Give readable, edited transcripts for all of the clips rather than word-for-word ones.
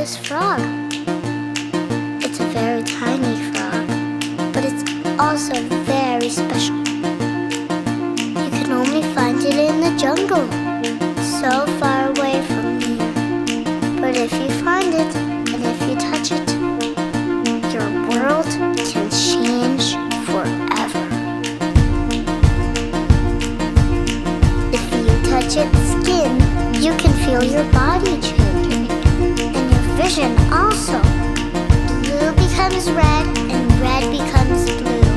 this frog. It's a very tiny frog, but it's also very special. You can only find it in the jungle, so far away from here. But if you find it, and if you touch it, your world can change forever. If you touch its skin, you can feel your body changing, and your vision also. Blue becomes red, and red becomes blue,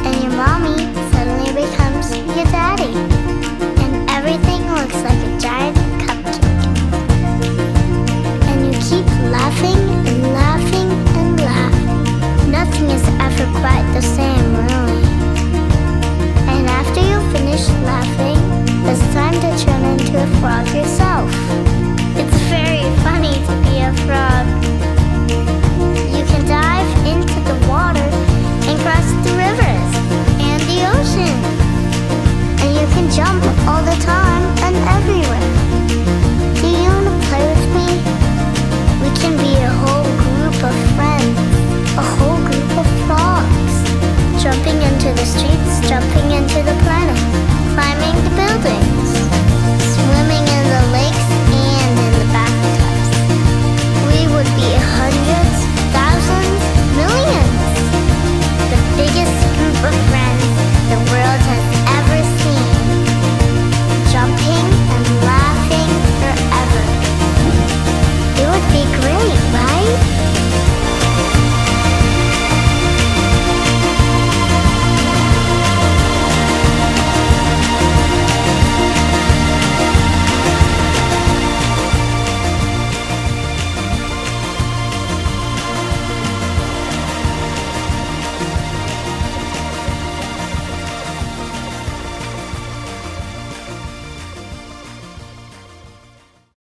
and your mommy suddenly becomes your daddy.